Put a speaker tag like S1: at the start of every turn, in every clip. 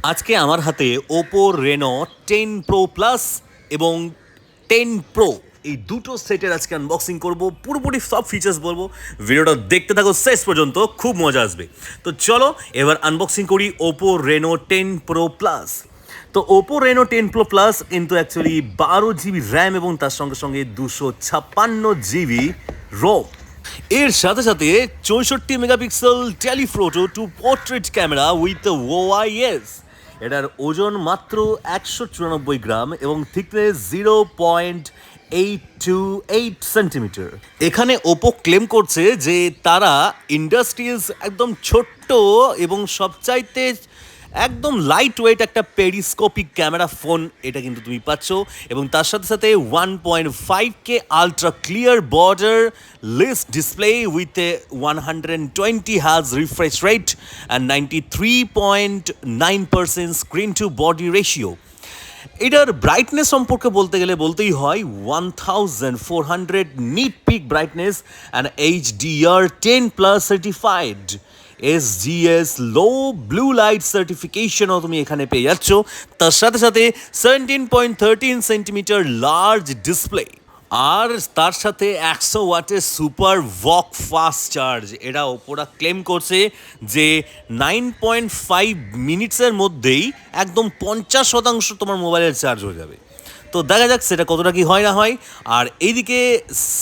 S1: আজকে আমার হাতে ওপো রেনো 10 প্রো প্লাস এবং 10 প্রো এই দুটো সেটের আজকে আনবক্সিং করব, পুরোপুরি সব ফিচার্স বলবো। ভিডিওটা দেখতে থাকো শেষ পর্যন্ত, খুব মজা আসবে। তো চলো এবার আনবক্সিং করি ওপো রেনো 10 প্রো প্লাস। তো ওপো রেনো 10 প্রো প্লাস কিন্তু অ্যাকচুয়ালি 12 জিবি র্যাম এবং তার সঙ্গে সঙ্গে 256 জিবি রোম। এর সাথে সাথে 64 megapixel telephoto to portrait camera with OIS. এটার ওজন মাত্র 194 গ্রাম এবং থিকনেস 0.828 সেন্টিমিটার। এখানে ওপো ক্লেম করছে যে তারা ইন্ডাস্ট্রিজ একদম ছোট্ট এবং সবচাইতে একদম লাইট ওয়েট একটা পেরিস্কোপিক ক্যামেরা ফোন এটা কিন্তু তুমি পাচ্ছ, এবং তার সাথে সাথে 1.5K ultra clear borderless display with a 120 Hz refresh rate and 93.9% screen to body ratio. এটার ব্রাইটনেস সম্পর্কে বলতে গেলে বলতেই হয় 1400 nit peak brightness and HDR10+ certified SGS low blue light সার্টিফিকেশনও তুমি এখানে পেয়ে যাচ্ছ। তার সাথে সাথে 17.13 সেন্টিমিটার লার্জ ডিসপ্লে, আর তার সাথে 100 ওয়াটের সুপার ভক ফাস্ট চার্জ। এটা ওপোরা ক্লেম করছে যে 9.5 মিনিটসের মধ্যেই একদম 50% তোমার মোবাইলের চার্জ হয়ে যাবে। তো দেখা যাক সেটা কতটা কি হয় না হয়। আর এইদিকে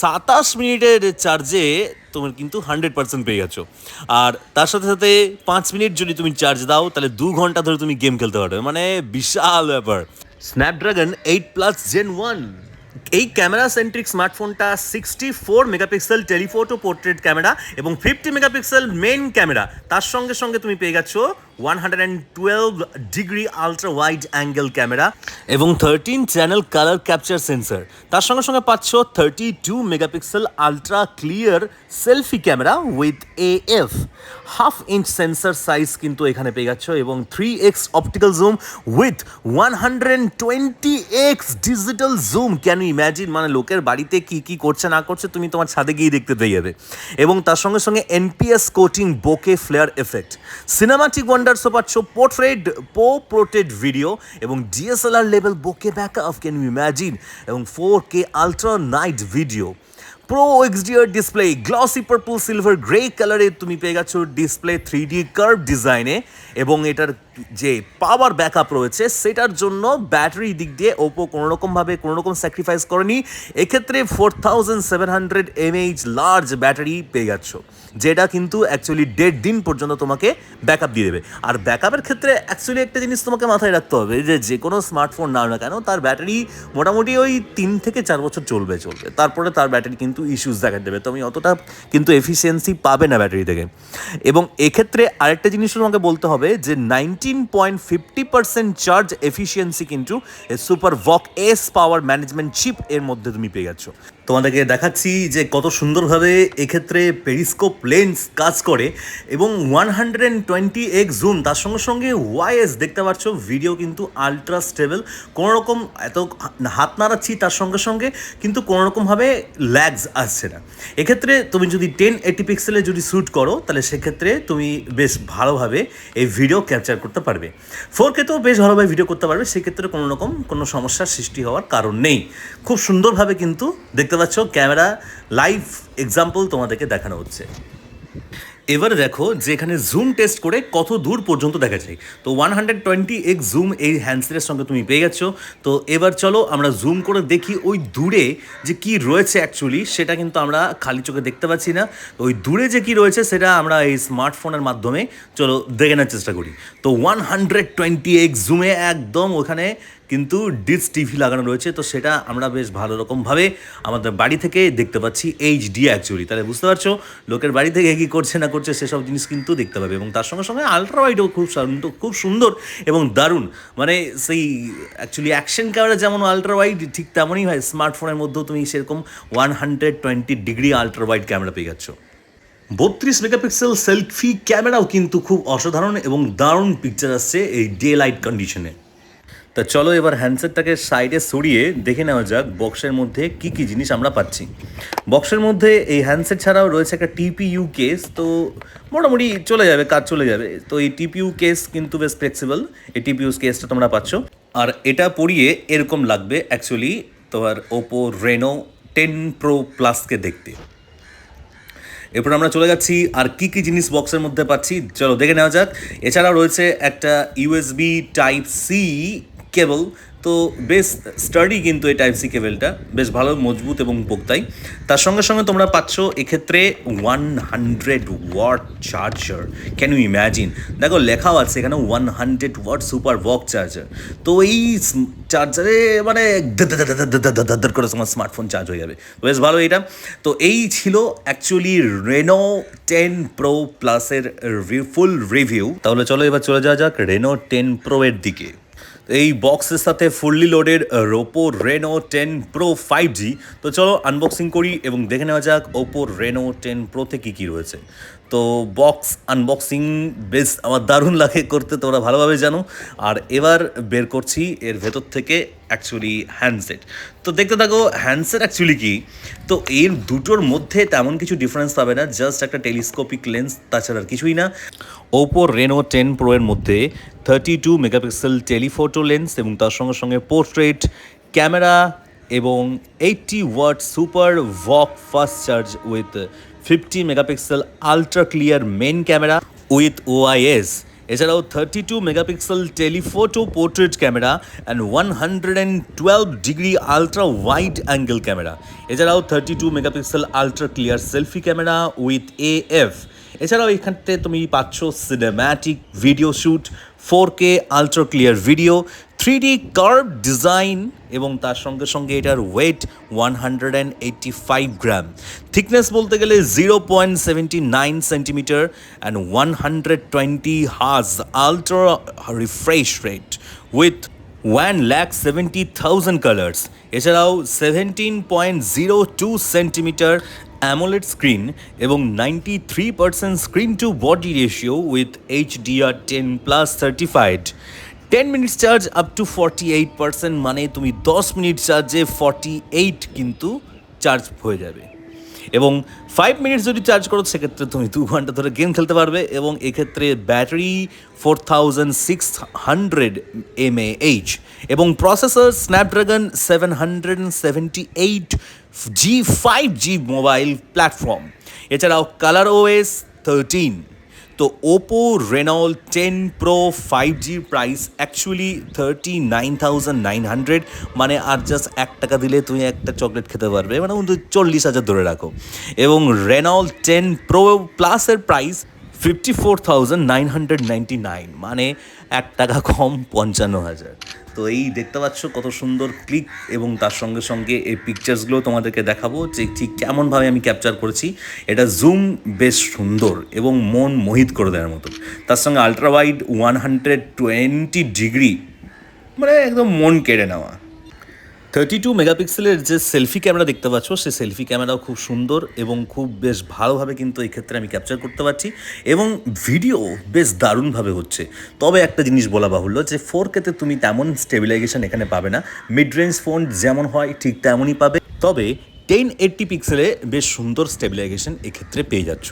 S1: 27 মিনিটের চার্জে তোমার কিন্তু 100% পেয়ে গেছো। আর তার সাথে সাথে 5 মিনিট যদি তুমি চার্জ দাও তাহলে 2 ঘন্টা ধরে তুমি গেম খেলতে পারবে, মানে বিশাল ব্যাপার। স্ন্যাপড্রাগন 8+Gen 1 এই ক্যামেরা সেন্ট্রিক স্মার্টফোনটা 64 মেগাপিক্সেল টেলিফোটো পোর্ট্রেট ক্যামেরা এবং 50 মেগাপিক্সেল মেন ক্যামেরা, তার সঙ্গে সঙ্গে তুমি পেয়ে গেছো 112 degree ultra wide angle camera এবং 13 চ্যানেল কালার ক্যাপচার সেন্সর। তার সঙ্গে সঙ্গে পাচ্ছ 32 megapixel ultra clear selfie camera with AF। 1/2 inch sensor size কিন্তু এখানে পেয়ে যাচ্ছ এবং 3x optical zoom with 120x digital zoom. Can you imagine, মানে লোকের বাড়িতে কি কি করছে না করছে তুমি তোমার ছাদে গিয়ে দেখতে পেয়ে যাবে। এবং তার সঙ্গে সঙ্গে NPS coating bokeh flare effect, cinematic ওয়ান্ডারসও পাচ্ছ, পোর্ট্রেট ভিডিও এবং DSLR level bokeh backup. Can you imagine, এবং 4K ultra night video. Pro XDR display glossy purple silver grey কালারে তুমি পেয়ে গেছো ডিসপ্লে 3D কার্ভ ডিজাইনে, এবং এটার যে পাওয়ার ব্যাকআপ রয়েছে সেটার জন্য ব্যাটারি দিক দিয়ে ওপো কোনোরকমভাবে কোনোরকম স্যাক্রিফাইস করেনি। এক্ষেত্রে 4700 mAh লার্জ ব্যাটারি পেয়ে যাচ্ছ, যেটা কিন্তু অ্যাকচুয়ালি 1.5 দিন পর্যন্ত তোমাকে ব্যাকআপ দিয়ে দেবে। আর ব্যাকআপের ক্ষেত্রে অ্যাকচুয়ালি একটা জিনিস তোমাকে মাথায় রাখতে হবে যে কোনো স্মার্টফোন নাও না কেন তার ব্যাটারি মোটামুটি ওই 3 থেকে 4 বছর চলবে, তারপরে তার ব্যাটারি কিন্তু ইস্যুস দেখা দেবে, তুমি অতটা কিন্তু এফিসিয়েন্সি পাবে না ব্যাটারি থেকে। এবং এক্ষেত্রে আরেকটা জিনিস তোমাকে বলতে হবে যে 19.50% চার্জ এফিসিয়েন্সি কিন্তু super VOOC S power management chip এর মধ্যে তুমি পেয়ে যাচ্ছ। তোমাদেরকে দেখাচ্ছি যে কত সুন্দরভাবে এক্ষেত্রে পেরিস্কোপ লেন্স কাজ করে এবং 120x জুম, তার সঙ্গে সঙ্গে ওয়াইএস দেখতে পাচ্ছ। ভিডিও কিন্তু আলট্রা স্টেবল, কোনোরকম এত হাত নাড়াচ্ছি তার সঙ্গে সঙ্গে কিন্তু কোনোরকমভাবে ল্যাগস আসছে না। এক্ষেত্রে তুমি যদি 1080 পিক্সেলে যদি শ্যুট করো তাহলে সেক্ষেত্রে তুমি বেশ ভালোভাবে এই ভিডিও ক্যাপচার করতে পারবে। 4K তেও বেশ ভালোভাবে ভিডিও করতে পারবে, সেক্ষেত্রে কোনো সমস্যার সৃষ্টি হওয়ার কারণ নেই। খুব সুন্দরভাবে কিন্তু দেখতে পাচ্ছ ক্যামেরা লাইভ এক্সাম্পল তোমাদেরকে দেখানো হচ্ছে। এবারে দেখো যে এখানে জুম টেস্ট করে কত দূর পর্যন্ত দেখা যায়। তো 120x জুম এই হ্যান্ডসেটের সঙ্গে তুমি পেয়ে গেছো। তো এবার চলো আমরা জুম করে দেখি ওই দূরে যে কি রয়েছে অ্যাকচুয়ালি, সেটা কিন্তু আমরা খালি চোখে দেখতে পাচ্ছি না। ওই দূরে যে কি রয়েছে সেটা আমরা এই স্মার্টফোনের মাধ্যমে চলো দেখে নেওয়ার চেষ্টা করি। তো 120x জুমে একদম ওখানে কিন্তু ডিস টিভি লাগানো রয়েছে, তো সেটা আমরা বেশ ভালো রকমভাবে আমাদের বাড়ি থেকে দেখতে পাচ্ছি HD অ্যাকচুয়ালি। তাহলে বুঝতে পারছো লোকের বাড়ি থেকে কী করছে না করছে সেসব জিনিস কিন্তু দেখতে পাবে। এবং তার সঙ্গে সঙ্গে আলট্রা ওয়াইডও খুব সুন্দর এবং দারুণ, মানে সেই অ্যাকচুয়ালি অ্যাকশন ক্যামেরা যেমন আলট্রা ওয়াইড ঠিক তেমনই হয় স্মার্টফোনের মধ্যেও তুমি সেরকম 120 ডিগ্রি আলট্রা ওয়াইড ক্যামেরা পেয়ে যাচ্ছ। 32 মেগাপিক্সেল সেলফি ক্যামেরাও কিন্তু খুব অসাধারণ এবং দারুণ পিকচার আসছে এই ডে লাইট কন্ডিশনে। তা চলো এবার হ্যান্ডসেটটাকে সাইডে সরিয়ে দেখে নেওয়া যাক বক্সের মধ্যে কি কি জিনিস আমরা পাচ্ছি। বক্সের মধ্যে এই হ্যান্ডসেট ছাড়াও রয়েছে একটা টিপিইউ কেস, তো মোটামুটি চলে যাবে, কাজ চলে যাবে। তো এই টিপিইউ কেস কিন্তু বেশ ফ্লেক্সিবল, এই টিপিইউ কেসটা তোমরা পাচ্ছ। আর এটা পরিয়ে এরকম লাগবে অ্যাকচুয়ালি তোমার ওপো রেনো 10 প্রো প্লাসকে দেখতে। এরপর আমরা চলে যাচ্ছি আর কি কি জিনিস বক্সের মধ্যে পাচ্ছি, চলো দেখে নেওয়া যাক। এছাড়াও রয়েছে একটা ইউএসবি টাইপ সি কেবল, তো বেশ স্টাডি কিন্তু এই টাইপ সি কেবলটা বেশ ভালো মজবুত এবং পোক্তাই। তার সঙ্গে সঙ্গে তোমরা পাচ্ছ এক্ষেত্রে 100 watt charger. Can you imagine? দেখো লেখাও আছে এখানে 100 ওয়াট সুপার ওয়াক চার্জার। তো এই চার্জারে মানে দাদার করে তোমার স্মার্টফোন চার্জ হয়ে যাবে, বেশ ভালো এটা। তো এই ছিল অ্যাকচুয়ালি রেনো 10 প্রো প্লাসের ফুল রিভিউ। তাহলে চলো এবার চলে যাওয়া যাক রেনো 10 প্রো এর দিকে। এই বক্সের সাথে fully loaded Oppo Reno 10 pro 5G। তো চলো আনবক্সিং করি এবং দেখে নেওয়া যাক ওপো রেনো 10 প্রোতে কী কী রয়েছে। তো বক্স আনবক্সিং বেশ আমার দারুণ লাগে করতে, তোমরা ভালোভাবে জানো। আর এবার বের করছি এর ভেতর থেকে অ্যাকচুয়ালি হ্যান্ডসেট। তো দেখতে থাকো হ্যান্ডসেট অ্যাকচুয়ালি কি। তো এর দুটোর মধ্যে তেমন কিছু ডিফারেন্স পাবে না, জাস্ট একটা টেলিস্কোপিক লেন্স, তাছাড়া আর কিছুই না। ওপো রেনো 10 প্রো এর মধ্যে 32 মেগাপিক্সেল টেলিফোটো লেন্স এবং তার সঙ্গে সঙ্গে পোর্ট্রেট ক্যামেরা এবং 80 watt super VOOC fast charge with 50 megapixel ultra clear main camera with OIS. এছাড়াও 32 megapixel telephoto portrait camera and 112 degree ultra wide angle camera. এছাড়াও 32 megapixel ultra clear selfie camera with AF. এছাড়াও এখানতে তুমি পাচ্ছ cinematic video shoot, 4K ultra clear video, 3D curve design এবং তার সঙ্গে সঙ্গে এটার ওয়েট 185 গ্রাম। থিকনেস বলতে গেলে 0.79 centimetre and 120 hertz ultra refresh rate with 1,70,000 colours. এছাড়াও 17.02 সেন্টিমিটার অ্যামোলেড স্ক্রিন এবং 93% screen to body ratio with HDR10+ certified. 10 minutes charge up to 48%, মানে তুমি 10 মিনিট চার্জে 48 কিন্তু চার্জ হয়ে যাবে। এবং 5 মিনিটস যদি চার্জ করো সেক্ষেত্রে তুমি 2 ঘন্টা ধরে গেম খেলতে পারবে। এবং এক্ষেত্রে ব্যাটারি 4600 mAh এবং processor Snapdragon 778G 5G mobile platform. এছাড়াও কালার ওএস 13। তো Oppo Reno 10 pro 5G price actually 39,900, মানে আর জাস্ট 1 টাকা দিলে তুমি একটা চকলেট খেতে পারবে, মানে 40,000 ধরে রাখো। এবং রেনো 10 প্রো প্লাসের প্রাইস 54,999, মানে 1 টাকা কম 55,000। তো এই দেখতে পাচ্ছ কত সুন্দর ক্লিক, এবং তার সঙ্গে সঙ্গে এই পিকচার্সগুলো তোমাদেরকে দেখাবো যে ঠিক কেমনভাবে আমি ক্যাপচার করেছি। এটা জুম বেশ সুন্দর এবং মন মোহিত করে দেওয়ার মতো। তার সঙ্গে আলট্রা ওয়াইড 120 ডিগ্রি, মানে একদম মন কেড়ে নেওয়া। 32 মেগাপিক্সেলের যে সেলফি ক্যামেরা দেখতে পাচ্ছ, সেই সেলফি ক্যামেরাও খুব সুন্দর এবং খুব বেশ ভালোভাবে কিন্তু এই ক্ষেত্রে আমি ক্যাপচার করতে পারছি এবং ভিডিও বেশ দারুণভাবে হচ্ছে। তবে একটা জিনিস বলা বাহুল্য যে 4Kতে তুমি তেমন স্টেবিলাইজেশন এখানে পাবে না, মিড রেঞ্জ ফোন যেমন হয় ঠিক তেমনই পাবে। তবে 1080 পিক্সেলে বেশ সুন্দর স্টেবিলাইজেশন এক্ষেত্রে পেয়ে যাচ্ছ।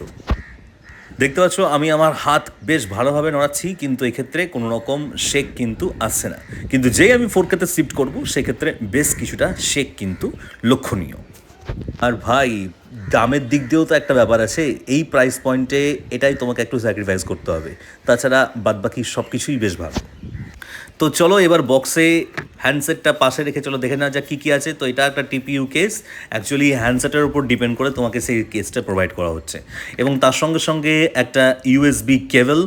S1: দেখতে পাচ্ছ আমি আমার হাত বেশ ভালোভাবে নড়াচ্ছি, কিন্তু এক্ষেত্রে কোনো রকম শেক কিন্তু আসছে না। কিন্তু যেই আমি 4Kতে শিফট করবো সেক্ষেত্রে বেশ কিছুটা শেক কিন্তু লক্ষণীয়। আর ভাই দামের দিক দিয়েও তো একটা ব্যাপার আছে, এই প্রাইস পয়েন্টে এটাই তোমাকে একটু স্যাক্রিফাইস করতে হবে, তাছাড়া বাদবাকি সব কিছুই বেশ ভালো। তো চলো এবার বক্সে হ্যান্ডসেটটা পাশে রেখে চলো দেখে নেওয়া যাক কী কী আছে। তো এটা একটা টিপিইউ কেস, অ্যাকচুয়ালি হ্যান্ডসেটের উপর ডিপেন্ড করে তোমাকে সেই কেসটা প্রোভাইড করা হচ্ছে। এবং তার সঙ্গে সঙ্গে একটা ইউএসবি কেবল,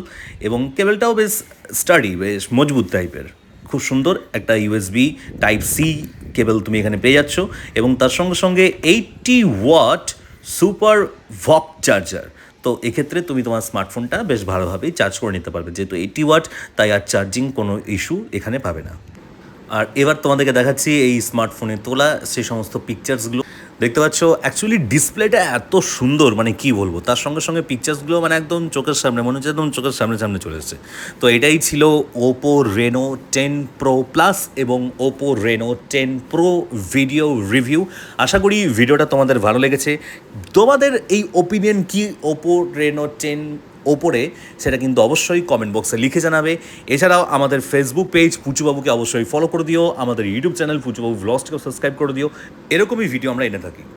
S1: এবং কেবলটাও বেশ স্টাডি, বেশ মজবুত টাইপের, খুব সুন্দর একটা ইউএসবি টাইপ সি কেবল তুমি এখানে পেয়ে যাচ্ছ। এবং তার সঙ্গে সঙ্গে 80 ওয়াট সুপার ভক চার্জার। তো এক্ষেত্রে তুমি তোমার স্মার্টফোনটা বেশ ভালোভাবেই চার্জ করে নিতে পারবে, যেহেতু 80 ওয়াট, তাই আর চার্জিং কোনো ইস্যু এখানে পাবে না। আর এবার তোমাদেরকে দেখাচ্ছি এই স্মার্টফোনে তোলা সেই সমস্ত পিকচার্সগুলো। দেখতে পাচ্ছ অ্যাকচুয়ালি ডিসপ্লেটা এত সুন্দর, মানে কি বলবো, তার সঙ্গে সঙ্গে পিকচার্সগুলো মানে একদম চোখের সামনে, মনে হচ্ছে একদম চোখের সামনে সামনে চলে এসেছে। তো এটাই ছিল ওপো রেনো 10 প্রো প্লাস এবং Oppo Reno 10 Pro video review. আশা করি ভিডিওটা তোমাদের ভালো লেগেছে। তোমাদের এই ওপিনিয়ন কি ওপো রেনো 10 ওপরে, সেটা কিন্তু অবশ্যই কমেন্ট বক্সে লিখে জানাবে। এছাড়াও আমাদের ফেসবুক পেজ পুচুবাবুকে অবশ্যই ফলো করে দিও, আমাদের ইউটিউব চ্যানেল পুচুবাবু ভ্লগসটিকেও সাবস্ক্রাইব করে দিও। এরকমই ভিডিও আমরা এনে থাকি।